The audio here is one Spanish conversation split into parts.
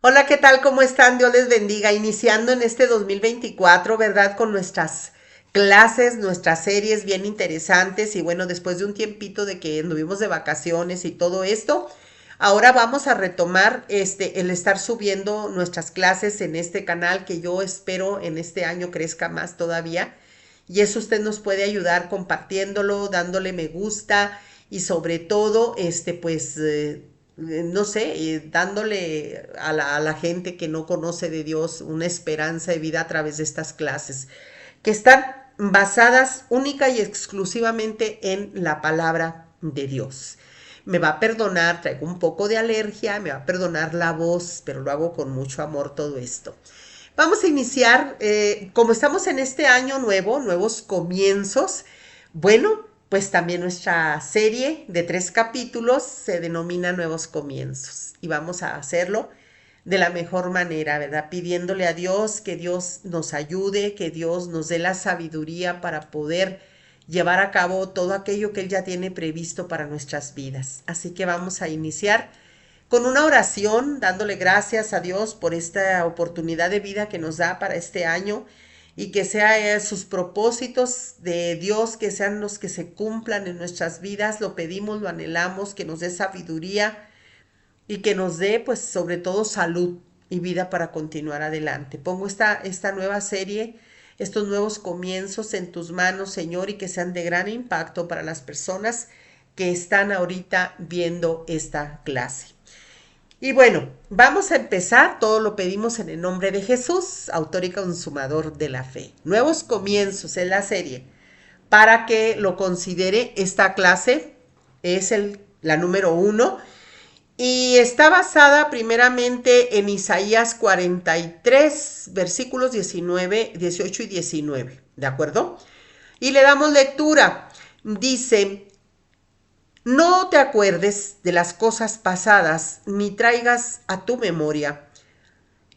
Hola, ¿qué tal? ¿Cómo están? Dios les bendiga. Iniciando en este 2024, ¿verdad? Con nuestras clases, nuestras series bien interesantes y bueno, después de un tiempito de que anduvimos de vacaciones y todo esto, ahora vamos a retomar el estar subiendo nuestras clases en este canal que yo espero en este año crezca más todavía. Y eso usted nos puede ayudar compartiéndolo, dándole me gusta y sobre todo, no sé, dándole a la gente que no conoce de Dios una esperanza de vida a través de estas clases, que están basadas única y exclusivamente en la palabra de Dios. Me va a perdonar, traigo un poco de alergia, me va a perdonar la voz, pero lo hago con mucho amor todo esto. Vamos a iniciar, como estamos en este año nuevo, nuevos comienzos, bueno, pues también nuestra serie de 3 capítulos se denomina Nuevos Comienzos y vamos a hacerlo de la mejor manera, ¿verdad? Pidiéndole a Dios que Dios nos ayude, que Dios nos dé la sabiduría para poder llevar a cabo todo aquello que Él ya tiene previsto para nuestras vidas. Así que vamos a iniciar con una oración, dándole gracias a Dios por esta oportunidad de vida que nos da para este año y que sea sus propósitos de Dios, que sean los que se cumplan en nuestras vidas. Lo pedimos, lo anhelamos, que nos dé sabiduría y que nos dé, pues, sobre todo salud y vida para continuar adelante. Pongo esta nueva serie, estos nuevos comienzos en tus manos, Señor, y que sean de gran impacto para las personas que están ahorita viendo esta clase. Y bueno, vamos a empezar, todo lo pedimos en el nombre de Jesús, autor y consumador de la fe. Nuevos comienzos en la serie. Para que lo considere, esta clase es la número 1 y está basada primeramente en Isaías 43, versículos 19, 18 y 19, ¿de acuerdo? Y le damos lectura. Dice: no te acuerdes de las cosas pasadas, ni traigas a tu memoria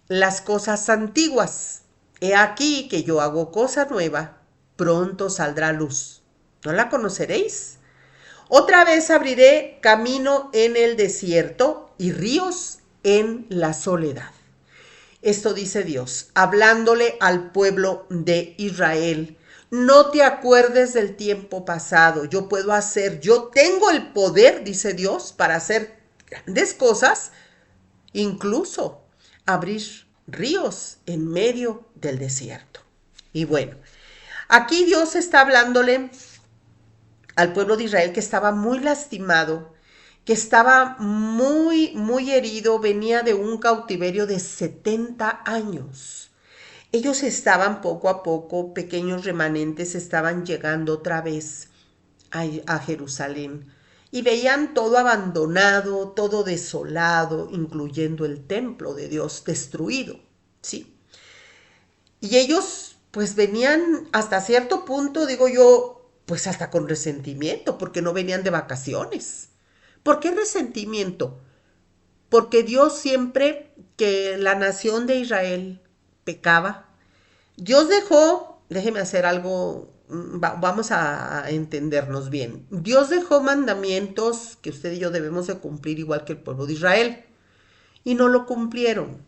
las cosas antiguas. He aquí que yo hago cosa nueva, pronto saldrá luz. ¿No la conoceréis? Otra vez abriré camino en el desierto y ríos en la soledad. Esto dice Dios, hablándole al pueblo de Israel. No te acuerdes del tiempo pasado. Yo tengo el poder, dice Dios, para hacer grandes cosas, incluso abrir ríos en medio del desierto. Y bueno, aquí Dios está hablándole al pueblo de Israel que estaba muy lastimado, que estaba muy, muy herido, venía de un cautiverio de 70 años. Ellos estaban poco a poco, pequeños remanentes estaban llegando otra vez a Jerusalén y veían todo abandonado, todo desolado, incluyendo el templo de Dios destruido, ¿sí? Y ellos pues venían hasta cierto punto, digo yo, pues hasta con resentimiento, porque no venían de vacaciones. ¿Por qué resentimiento? Porque Dios siempre que la nación de Israel pecaba, Dios dejó, déjeme hacer algo, vamos a entendernos bien. Dios dejó mandamientos que usted y yo debemos de cumplir igual que el pueblo de Israel y no lo cumplieron.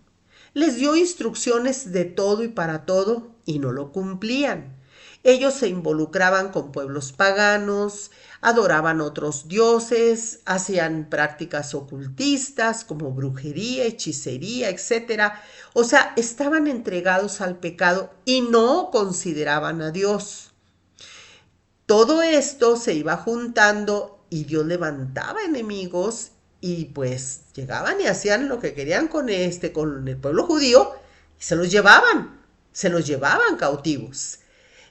Les dio instrucciones de todo y para todo y no lo cumplían. Ellos se involucraban con pueblos paganos, adoraban otros dioses, hacían prácticas ocultistas como brujería, hechicería, etcétera. O sea, estaban entregados al pecado y no consideraban a Dios. Todo esto se iba juntando y Dios levantaba enemigos y pues llegaban y hacían lo que querían con el pueblo judío y se los llevaban cautivos.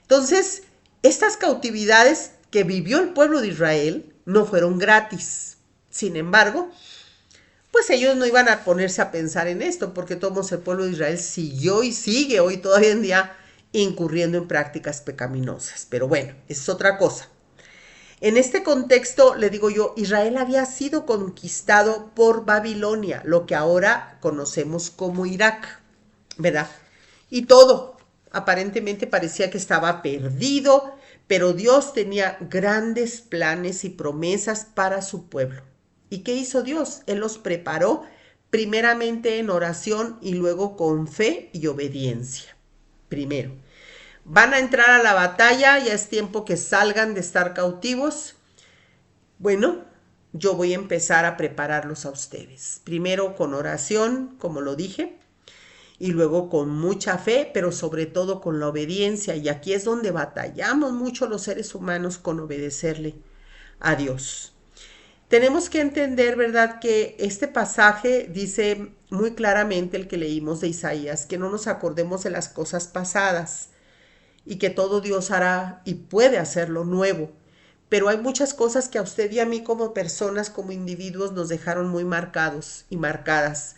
Entonces, estas cautividades que vivió el pueblo de Israel no fueron gratis. Sin embargo, pues ellos no iban a ponerse a pensar en esto, porque todos el pueblo de Israel siguió y sigue hoy todavía en día incurriendo en prácticas pecaminosas. Pero bueno, es otra cosa. En este contexto, le digo yo, Israel había sido conquistado por Babilonia, lo que ahora conocemos como Irak, ¿verdad? Y todo aparentemente parecía que estaba perdido, pero Dios tenía grandes planes y promesas para su pueblo. ¿Y qué hizo Dios? Él los preparó primeramente en oración y luego con fe y obediencia. Primero, van a entrar a la batalla, ya es tiempo que salgan de estar cautivos. Bueno, yo voy a empezar a prepararlos a ustedes. Primero con oración, como lo dije, y luego con mucha fe, pero sobre todo con la obediencia. Y aquí es donde batallamos mucho los seres humanos con obedecerle a Dios. Tenemos que entender, ¿verdad?, que este pasaje dice muy claramente, el que leímos de Isaías, que no nos acordemos de las cosas pasadas y que todo Dios hará y puede hacerlo nuevo. Pero hay muchas cosas que a usted y a mí como personas, como individuos, nos dejaron muy marcados y marcadas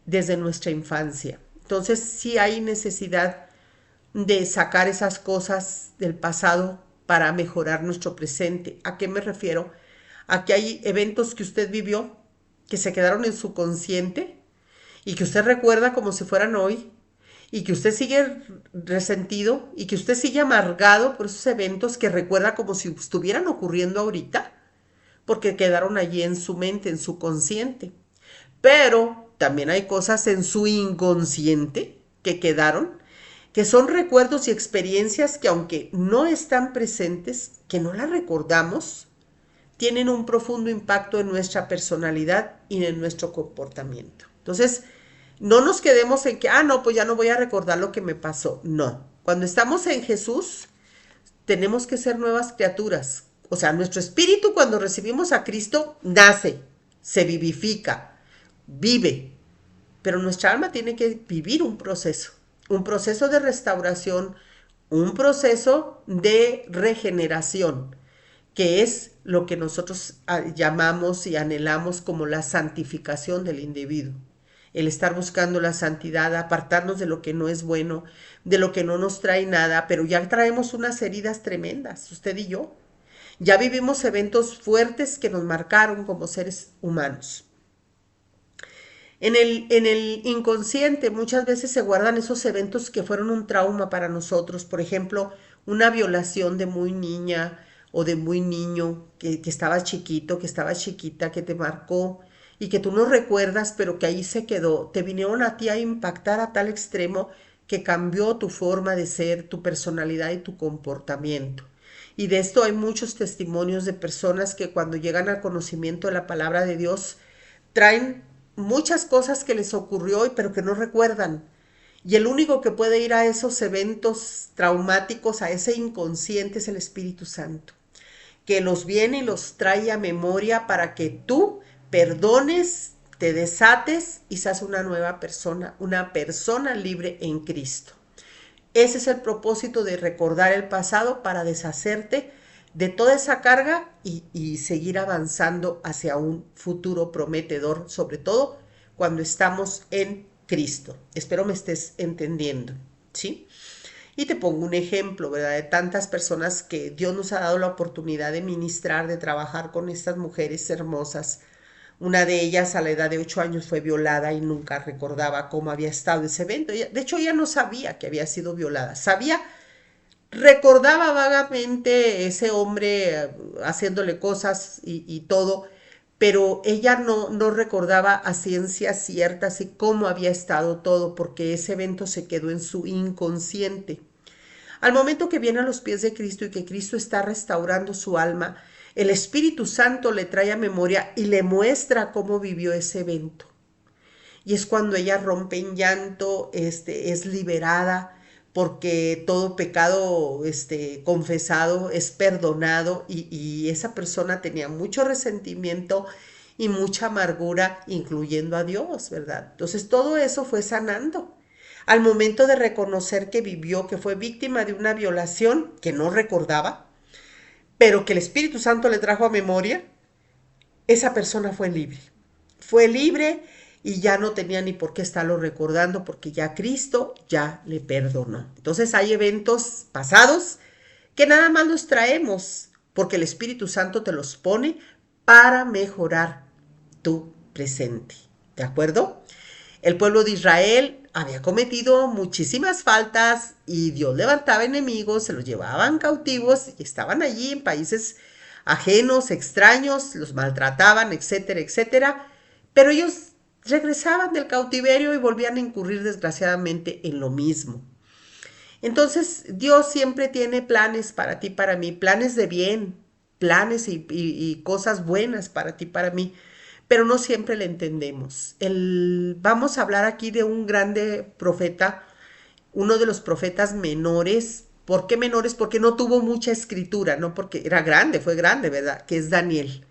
desde nuestra infancia. Entonces sí hay necesidad de sacar esas cosas del pasado para mejorar nuestro presente. ¿A qué me refiero? A que hay eventos que usted vivió que se quedaron en su consciente y que usted recuerda como si fueran hoy y que usted sigue resentido y que usted sigue amargado por esos eventos que recuerda como si estuvieran ocurriendo ahorita porque quedaron allí en su mente, en su consciente. Pero también hay cosas en su inconsciente que quedaron, que son recuerdos y experiencias que aunque no están presentes, que no las recordamos, tienen un profundo impacto en nuestra personalidad y en nuestro comportamiento. Entonces, no nos quedemos en que, no, pues ya no voy a recordar lo que me pasó. No, cuando estamos en Jesús, tenemos que ser nuevas criaturas. O sea, nuestro espíritu cuando recibimos a Cristo nace, se vivifica, vive, pero nuestra alma tiene que vivir un proceso de restauración, un proceso de regeneración, que es lo que nosotros llamamos y anhelamos como la santificación del individuo. El estar buscando la santidad, apartarnos de lo que no es bueno, de lo que no nos trae nada, pero ya traemos unas heridas tremendas, usted y yo. Ya vivimos eventos fuertes que nos marcaron como seres humanos. En el inconsciente muchas veces se guardan esos eventos que fueron un trauma para nosotros. Por ejemplo, una violación de muy niña o de muy niño, que estaba chiquito, que estaba chiquita, que te marcó y que tú no recuerdas, pero que ahí se quedó. Te vinieron a ti a impactar a tal extremo que cambió tu forma de ser, tu personalidad y tu comportamiento. Y de esto hay muchos testimonios de personas que cuando llegan al conocimiento de la palabra de Dios traen muchas cosas que les ocurrió pero que no recuerdan. Y el único que puede ir a esos eventos traumáticos, a ese inconsciente, es el Espíritu Santo, que los viene y los trae a memoria para que tú perdones, te desates y seas una nueva persona, una persona libre en Cristo. Ese es el propósito de recordar el pasado, para deshacerte de toda esa carga y seguir avanzando hacia un futuro prometedor, sobre todo cuando estamos en Cristo. Espero me estés entendiendo, ¿sí? Y te pongo un ejemplo, ¿verdad?, de tantas personas que Dios nos ha dado la oportunidad de ministrar, de trabajar con estas mujeres hermosas. Una de ellas a la edad de 8 años fue violada y nunca recordaba cómo había estado ese evento. De hecho, ella no sabía que había sido violada. Recordaba vagamente ese hombre haciéndole cosas y todo, pero ella no recordaba a ciencia cierta así cómo había estado todo, porque ese evento se quedó en su inconsciente. Al momento que viene a los pies de Cristo y que Cristo está restaurando su alma, el Espíritu Santo le trae a memoria y le muestra cómo vivió ese evento. Y es cuando ella rompe en llanto, es liberada, porque todo pecado confesado es perdonado, y esa persona tenía mucho resentimiento y mucha amargura, incluyendo a Dios, ¿verdad? Entonces todo eso fue sanando. Al momento de reconocer que vivió, que fue víctima de una violación que no recordaba, pero que el Espíritu Santo le trajo a memoria, esa persona fue libre. Fue libre y ya no tenía ni por qué estarlo recordando, porque ya Cristo ya le perdonó. Entonces hay eventos pasados que nada más los traemos porque el Espíritu Santo te los pone para mejorar tu presente. ¿De acuerdo? El pueblo de Israel había cometido muchísimas faltas y Dios levantaba enemigos, se los llevaban cautivos y estaban allí en países ajenos, extraños, los maltrataban, etcétera, etcétera. Pero ellos regresaban del cautiverio y volvían a incurrir desgraciadamente en lo mismo. Entonces, Dios siempre tiene planes para ti, para mí, planes de bien, planes y cosas buenas para ti, para mí, pero no siempre le entendemos. Vamos a hablar aquí de un grande profeta, uno de los profetas menores. ¿Por qué menores? Porque no tuvo mucha escritura, no porque era grande, fue grande, ¿verdad? Que es Daniel.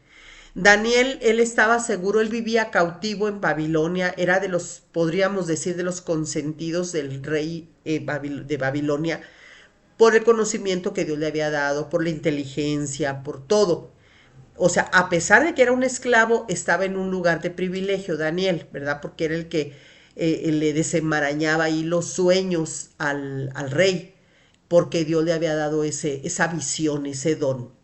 Daniel, él estaba seguro, él vivía cautivo en Babilonia, era de los, podríamos decir, de los consentidos del rey de Babilonia, por el conocimiento que Dios le había dado, por la inteligencia, por todo. O sea, a pesar de que era un esclavo, estaba en un lugar de privilegio, Daniel, ¿verdad? Porque era el que le desenmarañaba ahí los sueños al rey, porque Dios le había dado esa visión, ese don.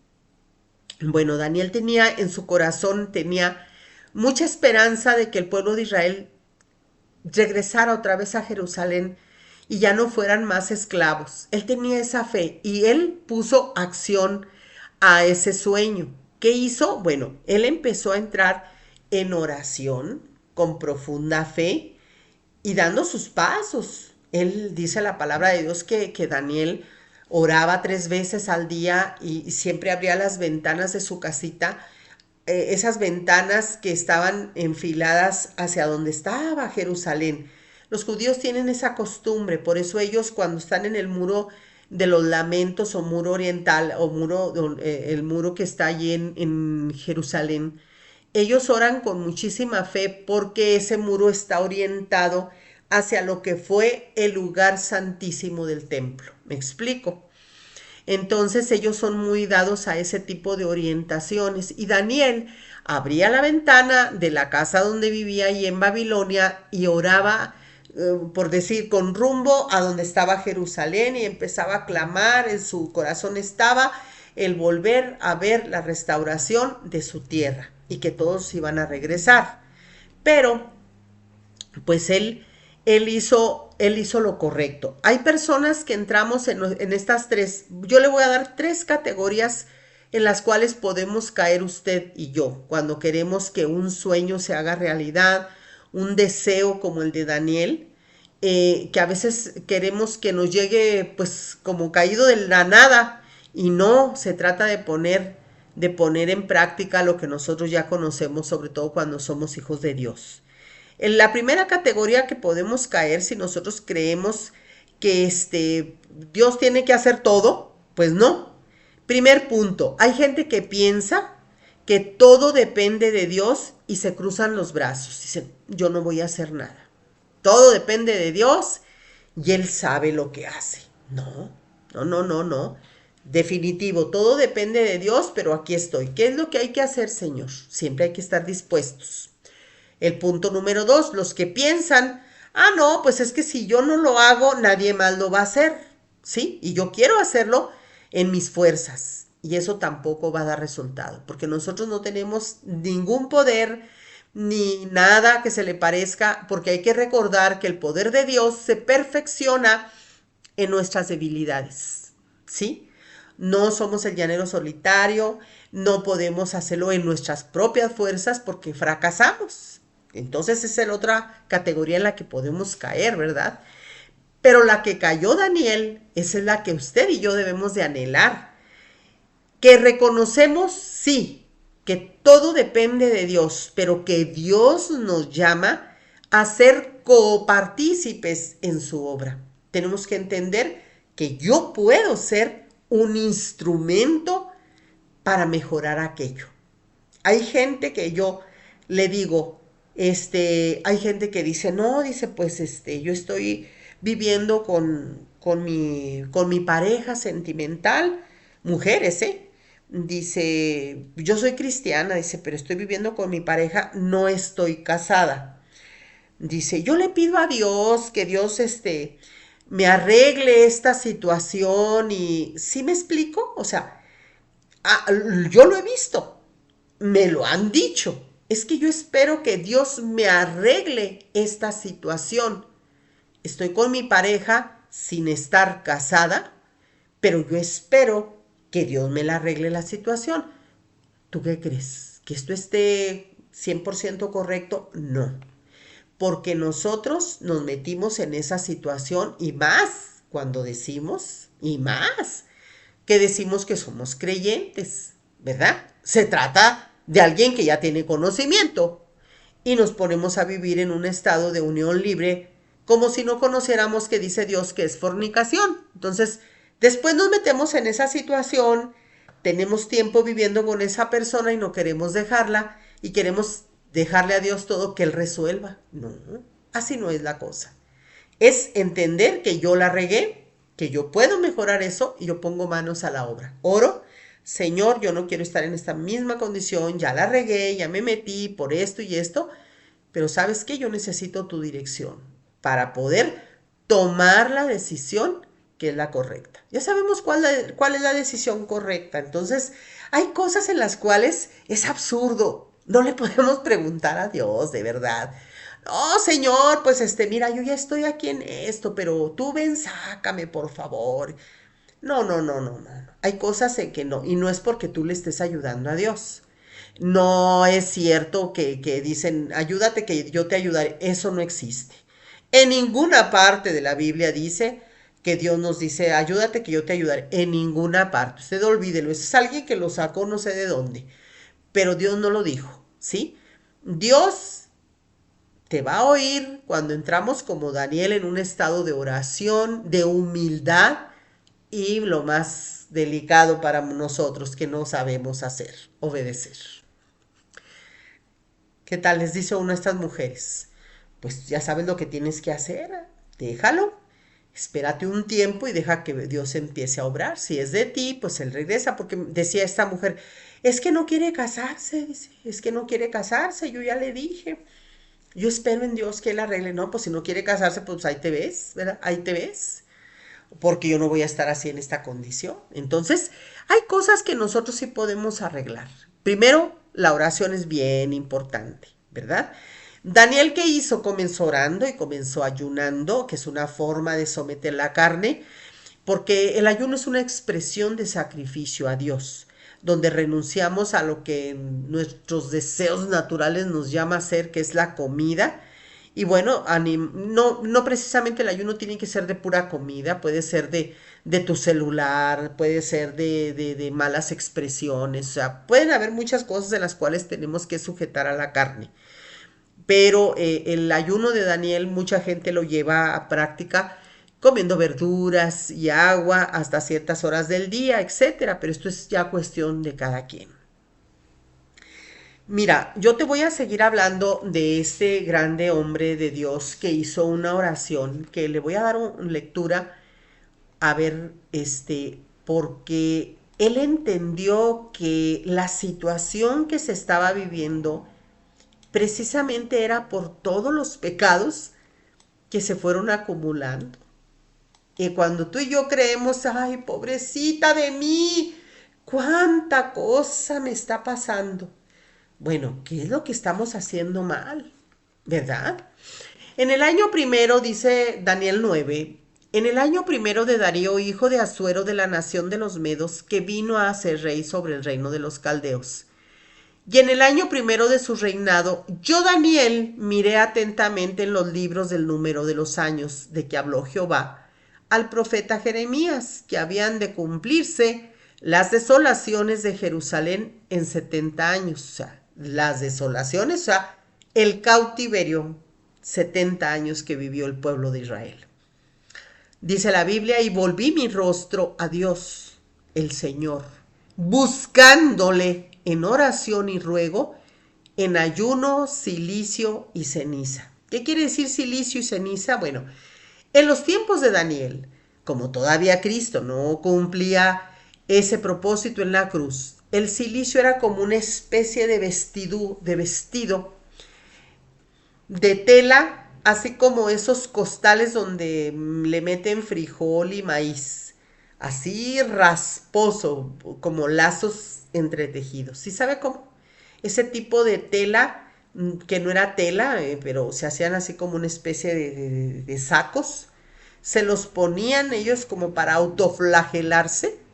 Bueno, Daniel tenía en su corazón, tenía mucha esperanza de que el pueblo de Israel regresara otra vez a Jerusalén y ya no fueran más esclavos. Él tenía esa fe y él puso acción a ese sueño. ¿Qué hizo? Bueno, él empezó a entrar en oración con profunda fe y dando sus pasos. Él dice la palabra de Dios que Daniel oraba 3 veces al día y siempre abría las ventanas de su casita, esas ventanas que estaban enfiladas hacia donde estaba Jerusalén. Los judíos tienen esa costumbre, por eso ellos cuando están en el muro de los lamentos o muro oriental o el muro que está allí en Jerusalén, ellos oran con muchísima fe porque ese muro está orientado hacia lo que fue el lugar santísimo del templo. ¿Me explico? Entonces ellos son muy dados a ese tipo de orientaciones. Y Daniel abría la ventana de la casa donde vivía y en Babilonia y oraba, por decir, con rumbo a donde estaba Jerusalén y empezaba a clamar, en su corazón estaba el volver a ver la restauración de su tierra y que todos iban a regresar. Pero pues él hizo lo correcto. Hay personas que entramos en estas tres, yo le voy a dar tres categorías en las cuales podemos caer usted y yo cuando queremos que un sueño se haga realidad, un deseo como el de Daniel, que a veces queremos que nos llegue pues como caído de la nada y no, se trata de poner en práctica lo que nosotros ya conocemos, sobre todo cuando somos hijos de Dios. En la primera categoría que podemos caer si nosotros creemos que Dios tiene que hacer todo, pues no. Primer punto, hay gente que piensa que todo depende de Dios y se cruzan los brazos. Dicen, yo no voy a hacer nada. Todo depende de Dios y Él sabe lo que hace. No, no, no, no, no. Definitivo, todo depende de Dios, pero aquí estoy. ¿Qué es lo que hay que hacer, Señor? Siempre hay que estar dispuestos. El punto número 2, los que piensan, no, pues es que si yo no lo hago, nadie más lo va a hacer, ¿sí? Y yo quiero hacerlo en mis fuerzas. Y eso tampoco va a dar resultado, porque nosotros no tenemos ningún poder ni nada que se le parezca, porque hay que recordar que el poder de Dios se perfecciona en nuestras debilidades, ¿sí? No somos el llanero solitario, no podemos hacerlo en nuestras propias fuerzas porque fracasamos. Entonces esa es la otra categoría en la que podemos caer, ¿verdad? Pero la que cayó Daniel, esa es la que usted y yo debemos de anhelar. Que reconocemos, sí, que todo depende de Dios, pero que Dios nos llama a ser copartícipes en su obra. Tenemos que entender que yo puedo ser un instrumento para mejorar aquello. Hay gente que yo le digo, hay gente que dice, no, dice, pues, yo estoy viviendo con mi pareja sentimental, mujeres, ¿eh? Dice, yo soy cristiana, dice, pero estoy viviendo con mi pareja, no estoy casada. Dice, yo le pido a Dios que Dios, me arregle esta situación y, ¿sí me explico? O sea, yo lo he visto, me lo han dicho. Es que yo espero que Dios me arregle esta situación. Estoy con mi pareja sin estar casada, pero yo espero que Dios me la arregle la situación. ¿Tú qué crees? ¿Que esto esté 100% correcto? No. porque nosotros nos metimos en esa situación y más cuando decimos, y más que decimos que somos creyentes, ¿verdad? Se trata de alguien que ya tiene conocimiento y nos ponemos a vivir en un estado de unión libre como si no conociéramos que dice Dios que es fornicación. Entonces, después nos metemos en esa situación, tenemos tiempo viviendo con esa persona y no queremos dejarla y queremos dejarle a Dios todo que Él resuelva. No, así no es la cosa. Es entender que yo la regué, que yo puedo mejorar eso y yo pongo manos a la obra. Oro, Señor, yo no quiero estar en esta misma condición, ya la regué, ya me metí por esto y esto, pero ¿sabes qué? Yo necesito tu dirección para poder tomar la decisión que es la correcta. Ya sabemos cuál es la decisión correcta. Entonces, hay cosas en las cuales es absurdo. No le podemos preguntar a Dios, de verdad. No, Señor, pues mira, yo ya estoy aquí en esto, pero tú ven, sácame, por favor. No, no, no, no, no. Hay cosas en que no, y no es porque tú le estés ayudando a Dios. No es cierto que dicen, ayúdate que yo te ayudaré. Eso no existe. En ninguna parte de la Biblia dice que Dios nos dice, ayúdate que yo te ayudaré. En ninguna parte. Usted olvídelo. Ese es alguien que lo sacó no sé de dónde. Pero Dios no lo dijo, ¿sí? Dios te va a oír cuando entramos como Daniel en un estado de oración, de humildad y lo más delicado para nosotros que no sabemos hacer, obedecer. ¿Qué tal les dice uno a estas mujeres? Pues ya sabes lo que tienes que hacer, déjalo, espérate un tiempo y deja que Dios empiece a obrar. Si es de ti, pues Él regresa, porque decía esta mujer, es que no quiere casarse, dice, es que no quiere casarse, yo ya le dije. Yo espero en Dios que Él arregle. No, pues si no quiere casarse, pues ahí te ves, ¿verdad? Ahí te ves. Porque yo no voy a estar así en esta condición. Entonces, hay cosas que nosotros sí podemos arreglar. Primero, la oración es bien importante, ¿verdad? Daniel, ¿qué hizo? Comenzó orando y comenzó ayunando, que es una forma de someter la carne, porque el ayuno es una expresión de sacrificio a Dios, donde renunciamos a lo que nuestros deseos naturales nos llama a hacer, que es la comida. Y bueno, no precisamente el ayuno tiene que ser de pura comida, puede ser de tu celular, puede ser de malas expresiones, o sea, pueden haber muchas cosas en las cuales tenemos que sujetar a la carne. Pero el ayuno de Daniel mucha gente lo lleva a práctica comiendo verduras y agua hasta ciertas horas del día, etcétera. Pero esto es ya cuestión de cada quien. Mira, yo te voy a seguir hablando de este grande hombre de Dios que hizo una oración que le voy a dar lectura a ver, porque él entendió que la situación que se estaba viviendo precisamente era por todos los pecados que se fueron acumulando. Y cuando tú y yo creemos, ay, pobrecita de mí, cuánta cosa me está pasando. Bueno, ¿qué es lo que estamos haciendo mal? ¿Verdad? En el año primero, dice Daniel 9, en el año primero de Darío, hijo de Asuero de la nación de los Medos, que vino a ser rey sobre el reino de los caldeos. Y en el año primero de su reinado, yo Daniel miré atentamente en los libros del número de los años de que habló Jehová al profeta Jeremías, que habían de cumplirse las desolaciones de Jerusalén en 70 años. O sea, las desolaciones, o sea, el cautiverio, 70 años que vivió el pueblo de Israel. Dice la Biblia, y volví mi rostro a Dios, el Señor, buscándole en oración y ruego, en ayuno, cilicio y ceniza. ¿Qué quiere decir cilicio y ceniza? Bueno, en los tiempos de Daniel, como todavía Cristo no cumplía ese propósito en la cruz, el cilicio era como una especie de vestido de tela, así como esos costales donde le meten frijol y maíz, así rasposo, como lazos entretejidos. ¿Sí sabe cómo? Ese tipo de tela, que no era tela, pero se hacían así como una especie de sacos, se los ponían ellos como para autoflagelarse.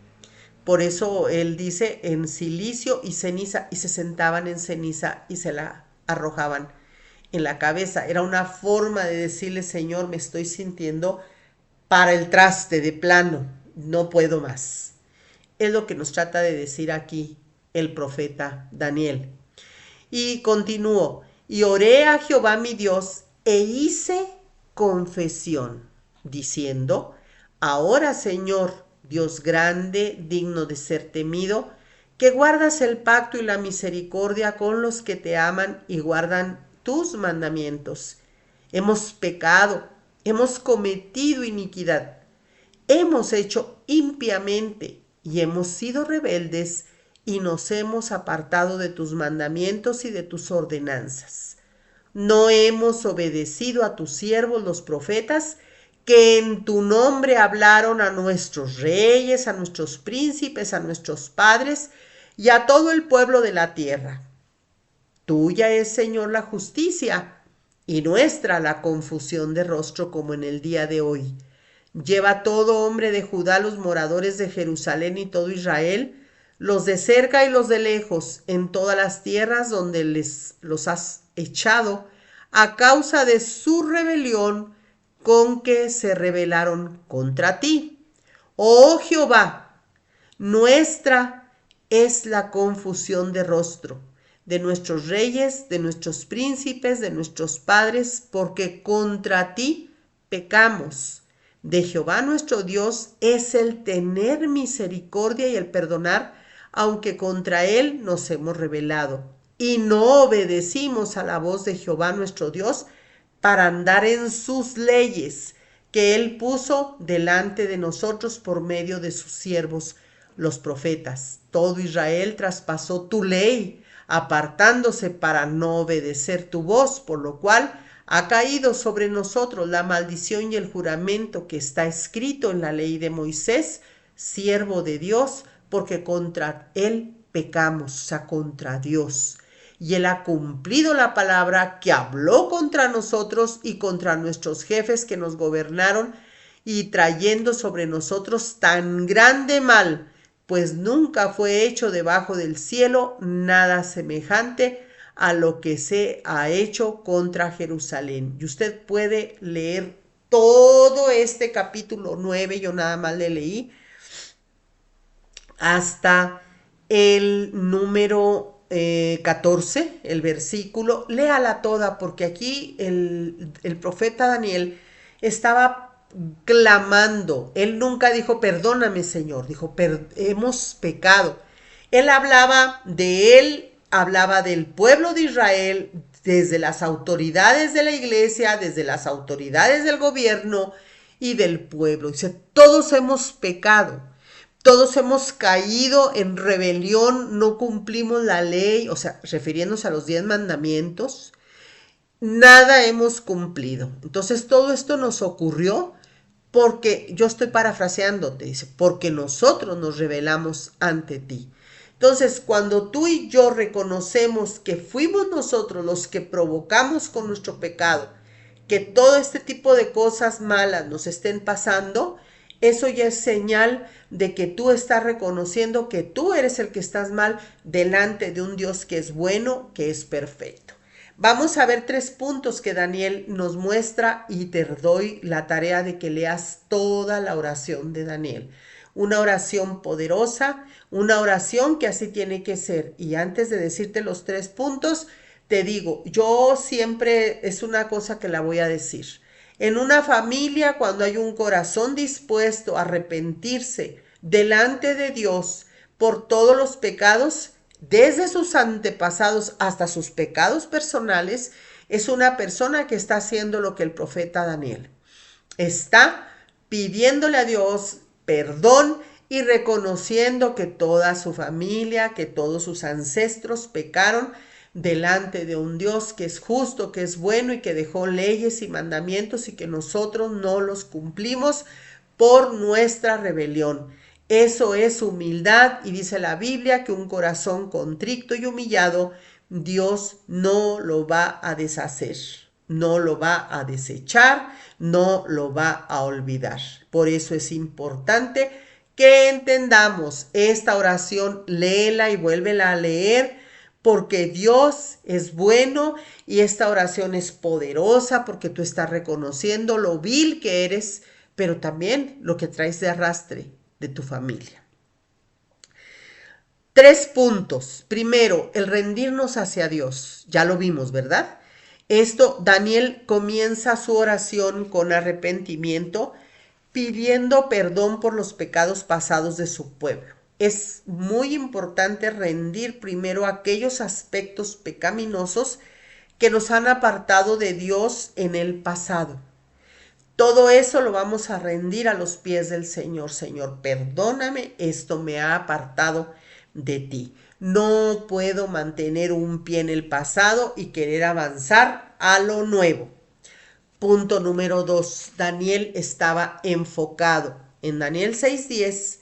Por eso él dice en silicio y ceniza, y se sentaban en ceniza y se la arrojaban en la cabeza. Era una forma de decirle, Señor, me estoy sintiendo para el traste de plano, no puedo más. Es lo que nos trata de decir aquí el profeta Daniel. Y continúo, y oré a Jehová mi Dios e hice confesión, diciendo, ahora Señor, Dios grande, digno de ser temido, que guardas el pacto y la misericordia con los que te aman y guardan tus mandamientos. Hemos pecado, hemos cometido iniquidad, hemos hecho impiamente y hemos sido rebeldes y nos hemos apartado de tus mandamientos y de tus ordenanzas. No hemos obedecido a tus siervos los profetas, que en tu nombre hablaron a nuestros reyes, a nuestros príncipes, a nuestros padres y a todo el pueblo de la tierra. Tuya es, Señor, la justicia y nuestra la confusión de rostro como en el día de hoy. Lleva todo hombre de Judá, los moradores de Jerusalén y todo Israel, los de cerca y los de lejos, en todas las tierras donde los has echado, a causa de su rebelión con que se rebelaron contra ti. Oh Jehová, nuestra es la confusión de rostro, de nuestros reyes, de nuestros príncipes, de nuestros padres, porque contra ti pecamos. De Jehová nuestro Dios es el tener misericordia y el perdonar, aunque contra él nos hemos rebelado. Y no obedecimos a la voz de Jehová nuestro Dios para andar en sus leyes, que él puso delante de nosotros por medio de sus siervos, los profetas. Todo Israel traspasó tu ley, apartándose para no obedecer tu voz, por lo cual ha caído sobre nosotros la maldición y el juramento que está escrito en la ley de Moisés, siervo de Dios, porque contra él pecamos, o sea, contra Dios. Y él ha cumplido la palabra que habló contra nosotros y contra nuestros jefes que nos gobernaron, y trayendo sobre nosotros tan grande mal, pues nunca fue hecho debajo del cielo nada semejante a lo que se ha hecho contra Jerusalén. Y usted puede leer todo este capítulo 9, yo nada más le leí hasta el número 14, el versículo. Léala toda, porque aquí el profeta Daniel estaba clamando. Él nunca dijo, perdóname, Señor, dijo, hemos pecado. Él hablaba del pueblo de Israel, desde las autoridades de la iglesia, desde las autoridades del gobierno y del pueblo. Dice, todos hemos pecado. Todos hemos caído en rebelión, no cumplimos la ley, o sea, refiriéndose a los 10 mandamientos, nada hemos cumplido. Entonces todo esto nos ocurrió porque, yo estoy parafraseándote, dice, porque nosotros nos rebelamos ante ti. Entonces, cuando tú y yo reconocemos que fuimos nosotros los que provocamos con nuestro pecado, que todo este tipo de cosas malas nos estén pasando, eso ya es señal de que tú estás reconociendo que tú eres el que estás mal delante de un Dios que es bueno, que es perfecto. Vamos a ver 3 puntos que Daniel nos muestra y te doy la tarea de que leas toda la oración de Daniel. Una oración poderosa, una oración que así tiene que ser. Y antes de decirte los 3 puntos, te digo, yo siempre es una cosa que la voy a decir. En una familia, cuando hay un corazón dispuesto a arrepentirse delante de Dios por todos los pecados, desde sus antepasados hasta sus pecados personales, es una persona que está haciendo lo que el profeta Daniel está pidiéndole a Dios perdón y reconociendo que toda su familia, que todos sus ancestros pecaron delante de un Dios que es justo, que es bueno y que dejó leyes y mandamientos y que nosotros no los cumplimos por nuestra rebelión. Eso es humildad, y dice la Biblia que un corazón contrito y humillado Dios no lo va a deshacer, no lo va a desechar, no lo va a olvidar. Por eso es importante que entendamos esta oración, léela y vuélvela a leer, porque Dios es bueno y esta oración es poderosa porque tú estás reconociendo lo vil que eres, pero también lo que traes de arrastre de tu familia. 3 puntos. Primero, el rendirnos hacia Dios. Ya lo vimos, ¿verdad? Esto, Daniel comienza su oración con arrepentimiento, pidiendo perdón por los pecados pasados de su pueblo. Es muy importante rendir primero aquellos aspectos pecaminosos que nos han apartado de Dios en el pasado. Todo eso lo vamos a rendir a los pies del Señor. Señor, perdóname, esto me ha apartado de ti. No puedo mantener un pie en el pasado y querer avanzar a lo nuevo. Punto número 2. Daniel estaba enfocado. En Daniel 6:10,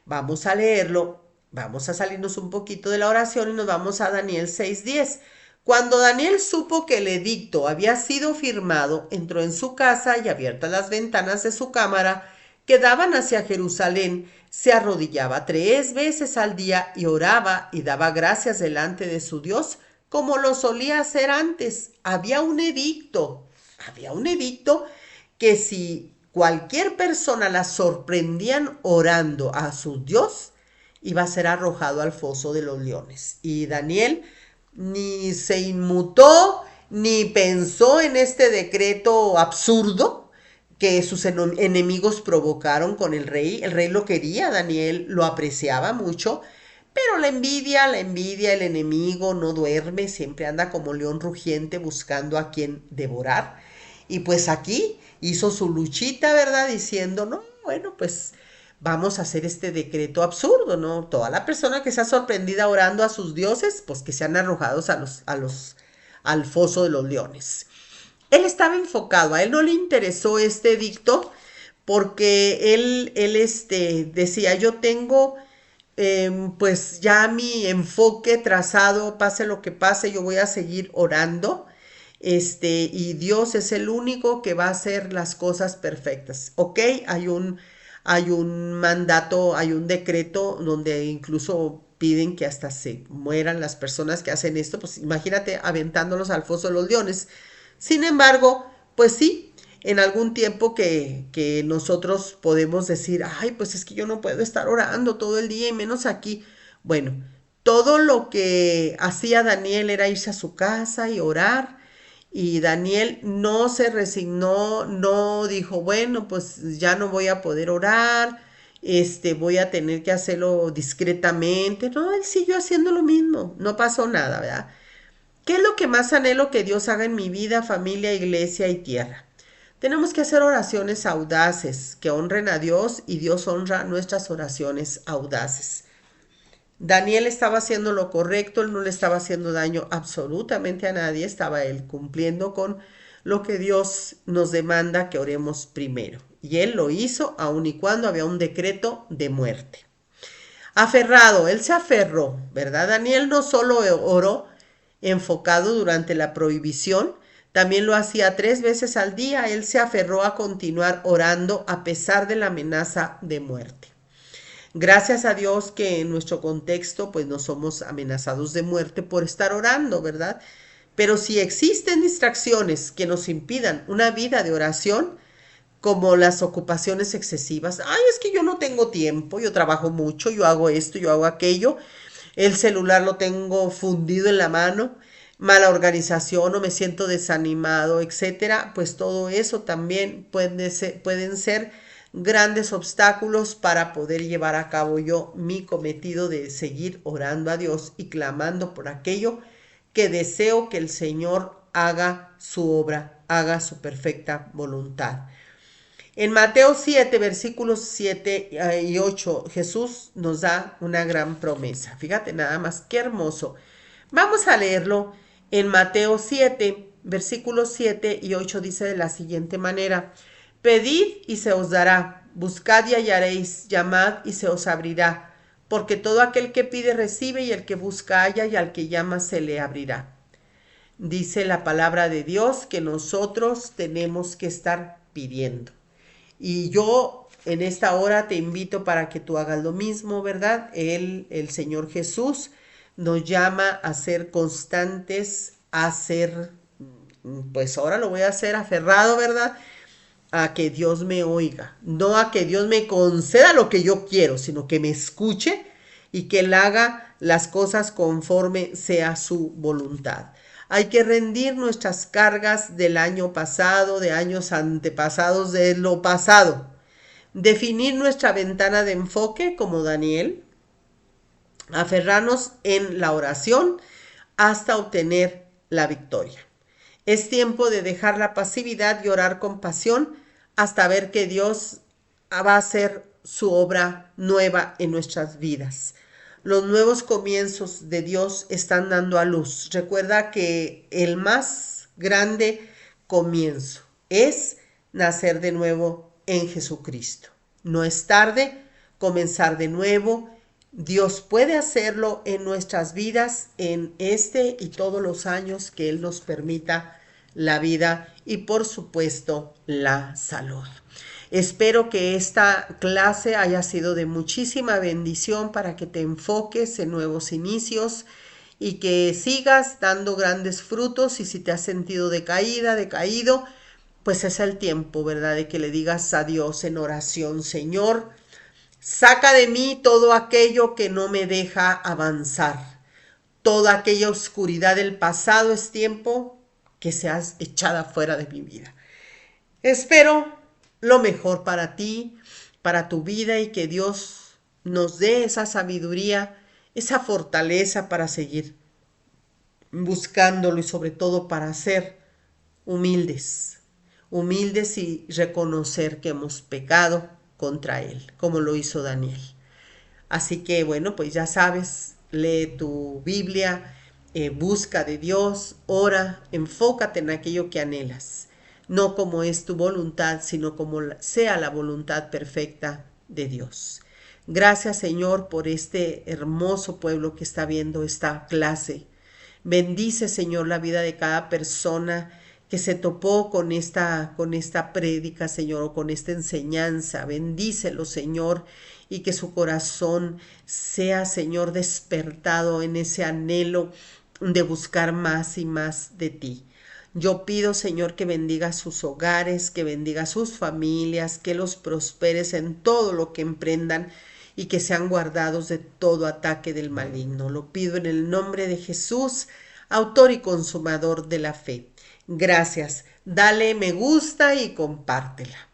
vamos a leerlo, vamos a salirnos un poquito de la oración y nos vamos a Daniel 6:10. Cuando Daniel supo que el edicto había sido firmado, entró en su casa y abiertas las ventanas de su cámara que daban hacia Jerusalén, se arrodillaba 3 veces al día y oraba y daba gracias delante de su Dios como lo solía hacer antes. Había un edicto que si cualquier persona la sorprendían orando a su Dios, iba a ser arrojado al foso de los leones. Y Daniel ni se inmutó, ni pensó en este decreto absurdo que sus enemigos provocaron con el rey. El rey lo quería, Daniel lo apreciaba mucho, pero la envidia, el enemigo no duerme, siempre anda como león rugiente buscando a quien devorar. Y pues aquí hizo su luchita, ¿verdad? Diciendo, no, bueno, pues vamos a hacer este decreto absurdo, ¿no? Toda la persona que sea sorprendida orando a sus dioses, pues que sean arrojados al foso de los leones. Él estaba enfocado, a él no le interesó este edicto porque él decía, yo tengo pues ya mi enfoque trazado, pase lo que pase, yo voy a seguir orando. Y Dios es el único que va a hacer las cosas perfectas. Ok, hay un mandato, hay un decreto donde incluso piden que hasta se mueran las personas que hacen esto, pues imagínate aventándolos al foso de los leones. Sin embargo, pues sí, en algún tiempo que nosotros podemos decir, ay, pues es que yo no puedo estar orando todo el día y menos aquí. Bueno, todo lo que hacía Daniel era irse a su casa y orar. Y Daniel no se resignó, no dijo, bueno, pues ya no voy a poder orar, voy a tener que hacerlo discretamente. No, él siguió haciendo lo mismo, no pasó nada, ¿verdad? ¿Qué es lo que más anhelo que Dios haga en mi vida, familia, iglesia y tierra? Tenemos que hacer oraciones audaces que honren a Dios y Dios honra nuestras oraciones audaces. Daniel estaba haciendo lo correcto, él no le estaba haciendo daño absolutamente a nadie, estaba él cumpliendo con lo que Dios nos demanda que oremos primero. Y él lo hizo aun y cuando había un decreto de muerte. Aferrado, él se aferró, ¿verdad? Daniel no solo oró enfocado durante la prohibición, también lo hacía 3 veces al día, él se aferró a continuar orando a pesar de la amenaza de muerte. Gracias a Dios que en nuestro contexto pues no somos amenazados de muerte por estar orando, ¿verdad? Pero si existen distracciones que nos impidan una vida de oración, como las ocupaciones excesivas, ay, es que yo no tengo tiempo, yo trabajo mucho, yo hago esto, yo hago aquello, el celular lo tengo fundido en la mano, mala organización o me siento desanimado, etcétera, pues todo eso también pueden ser grandes obstáculos para poder llevar a cabo yo mi cometido de seguir orando a Dios y clamando por aquello que deseo que el Señor haga su obra, haga su perfecta voluntad. En Mateo 7, versículos 7 y 8, Jesús nos da una gran promesa. Fíjate nada más, qué hermoso. Vamos a leerlo. En Mateo 7, versículos 7 y 8 dice de la siguiente manera: Pedid y se os dará, buscad y hallaréis, llamad y se os abrirá, porque todo aquel que pide recibe y el que busca halla y al que llama se le abrirá. Dice la palabra de Dios que nosotros tenemos que estar pidiendo. Y yo en esta hora te invito para que tú hagas lo mismo, ¿verdad? El Señor Jesús nos llama a ser constantes, a ser, pues ahora lo voy a hacer aferrado, ¿verdad? A que Dios me oiga, no a que Dios me conceda lo que yo quiero, sino que me escuche y que Él haga las cosas conforme sea su voluntad. Hay que rendir nuestras cargas del año pasado, de años antepasados, de lo pasado. Definir nuestra ventana de enfoque como Daniel, aferrarnos en la oración hasta obtener la victoria. Es tiempo de dejar la pasividad y orar con pasión hasta ver que Dios va a hacer su obra nueva en nuestras vidas. Los nuevos comienzos de Dios están dando a luz. Recuerda que el más grande comienzo es nacer de nuevo en Jesucristo. No es tarde comenzar de nuevo. Dios puede hacerlo en nuestras vidas en este y todos los años que Él nos permita la vida y por supuesto la salud. Espero que esta clase haya sido de muchísima bendición para que te enfoques en nuevos inicios y que sigas dando grandes frutos. Y si te has sentido decaída, decaído, pues es el tiempo, ¿verdad? De que le digas a Dios en oración: Señor, saca de mí todo aquello que no me deja avanzar. Toda aquella oscuridad del pasado es tiempo que seas echada fuera de mi vida. Espero lo mejor para ti, para tu vida, y que Dios nos dé esa sabiduría, esa fortaleza para seguir buscándolo y sobre todo para ser humildes, humildes y reconocer que hemos pecado contra Él, como lo hizo Daniel. Así que bueno, pues ya sabes, lee tu Biblia, busca de Dios, ora, enfócate en aquello que anhelas, no como es tu voluntad, sino como sea la voluntad perfecta de Dios. Gracias, Señor, por este hermoso pueblo que está viendo esta clase. Bendice, Señor, la vida de cada persona que se topó con esta prédica, Señor, o con esta enseñanza. Bendícelo, Señor, y que su corazón sea, Señor, despertado en ese anhelo de buscar más y más de ti. Yo pido, Señor, que bendiga sus hogares, que bendiga sus familias, que los prosperes en todo lo que emprendan y que sean guardados de todo ataque del maligno. Lo pido en el nombre de Jesús, autor y consumador de la fe. Gracias. Dale me gusta y compártela.